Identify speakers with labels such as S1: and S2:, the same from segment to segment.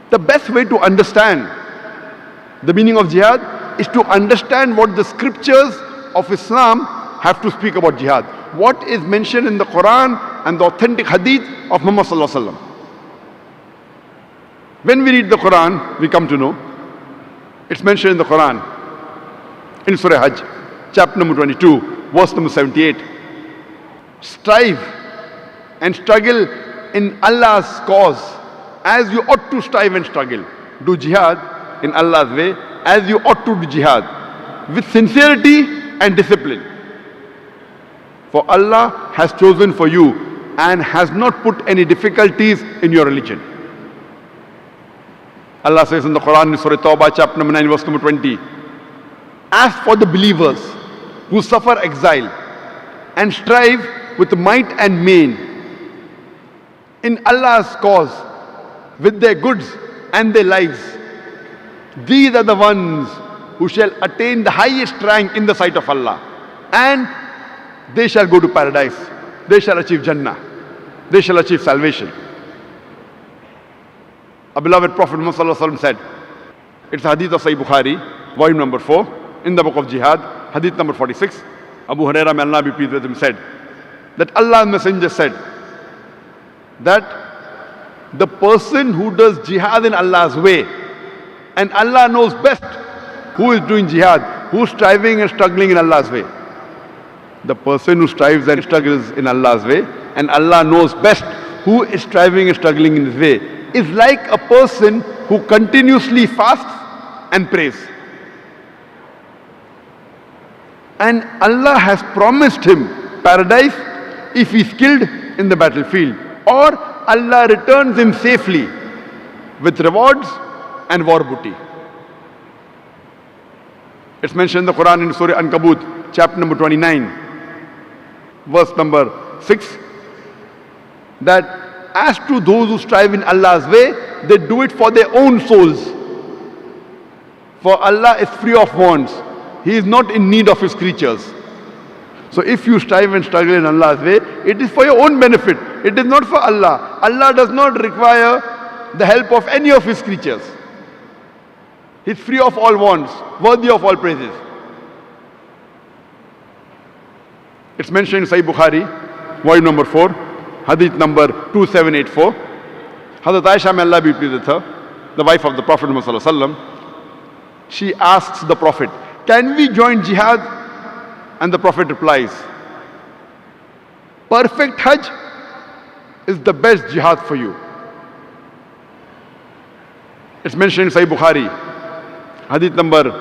S1: The best way to understand the meaning of jihad is to understand what the scriptures of Islam have to speak about jihad. What is mentioned in the Qur'an and the authentic hadith of Muhammad sallallahu alaihi wasallam. When we read the Qur'an, we come to know it's mentioned in the Qur'an in Surah Hajj, chapter number 22, verse number 78. Strive and struggle in Allah's cause as you ought to strive and struggle. Do jihad in Allah's way as you ought to do jihad, with sincerity and discipline. For Allah has chosen for you and has not put any difficulties in your religion. Allah says in the Quran in Surah Tawbah, chapter number 9, verse number 20. As for the believers who suffer exile and strive with might and main in Allah's cause with their goods and their lives, these are the ones who shall attain the highest rank in the sight of Allah, and they shall go to paradise. They shall achieve Jannah. They shall achieve salvation. Our beloved Prophet Muhammad sallallahu alaihi wasallam said, it's a hadith of Sahih Bukhari, volume number 4, in the book of Jihad, hadith number 46. Abu Hurairah, may Allah be pleased with him, said that Allah's Messenger said that the person who does jihad in Allah's way, and Allah knows best who is doing jihad, who is striving and struggling in Allah's way. The person who strives and struggles in Allah's way, and Allah knows best who is striving and struggling in His way, is like a person who continuously fasts and prays. And Allah has promised him paradise if he is killed in the battlefield, or Allah returns him safely with rewards and war booty. It's mentioned in the Quran in Surah Ankabut, chapter number 29, verse number 6, that as to those who strive in Allah's way, they do it for their own souls. For Allah is free of wants. He is not in need of His creatures. So if you strive and struggle in Allah's way, it is for your own benefit. It is not for Allah. Allah does not require the help of any of His creatures. He is free of all wants, worthy of all praises. It's mentioned in Sahih Bukhari, volume number 4, hadith number 2784. Hazrat Aisha, may Allah be pleased with her, the wife of the Prophet Muhammad sallallahu alaihi wasallam, she asks the Prophet, can we join jihad? And the Prophet replies, perfect Hajj is the best jihad for you. It's mentioned in Sahih Bukhari, hadith number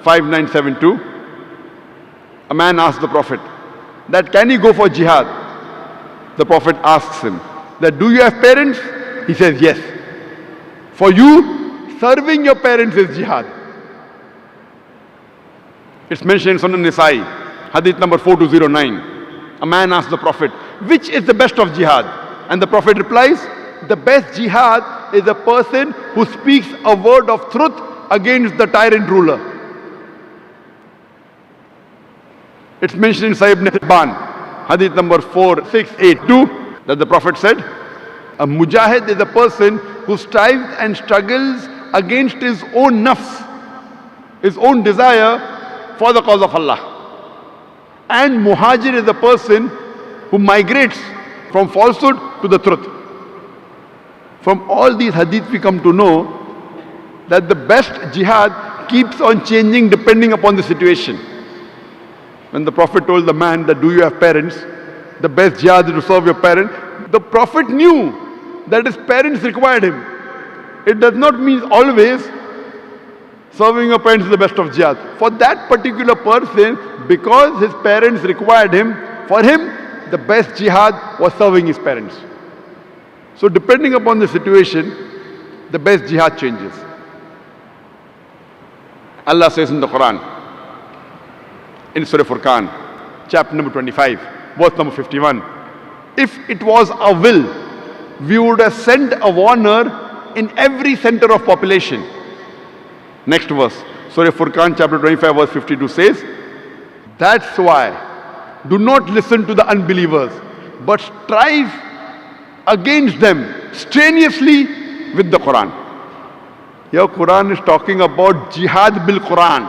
S1: 5972. A man asked the Prophet that can he go for jihad? The Prophet asks him that do you have parents? He says yes. For you, serving your parents is jihad. It's mentioned in Sunan Nisa'i, hadith number 4209. A man asks the Prophet, which is the best of jihad? And the Prophet replies, the best jihad is a person who speaks a word of truth against the tyrant ruler. It's mentioned in Sahih Ibn Hibban, hadith number 4682, that the Prophet said, a mujahid is a person who strives and struggles against his own nafs, his own desire for the cause of Allah. And muhajir is a person who migrates from falsehood to the truth. From all these hadiths we come to know that the best jihad keeps on changing depending upon the situation. When the Prophet told the man that do you have parents, the best jihad is to serve your parents, the Prophet knew that his parents required him. It does not mean always serving your parents is the best of jihad. For that particular person, because his parents required him, for him the best jihad was serving his parents. So depending upon the situation, the best jihad changes. Allah says in the Quran, in Surah Furqan, chapter number 25, verse number 51, if it was our will, we would have sent a warner in every center of population. Next verse, Surah Furqan, chapter 25, verse 52 says, that's why do not listen to the unbelievers, but strive against them strenuously with the Quran. Here Qur'an is talking about jihad bil Qur'an.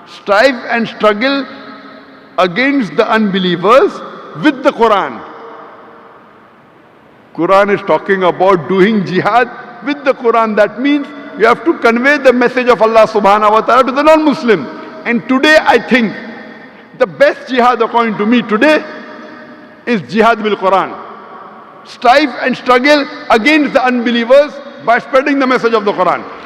S1: Strive and struggle against the unbelievers with the Qur'an. Qur'an is talking about doing jihad with the Qur'an. That means you have to convey the message of Allah subhanahu wa ta'ala to the non-Muslim. And today I think the best jihad according to me today is jihad bil Qur'an. Strive and struggle against the unbelievers by spreading the message of the Qur'an.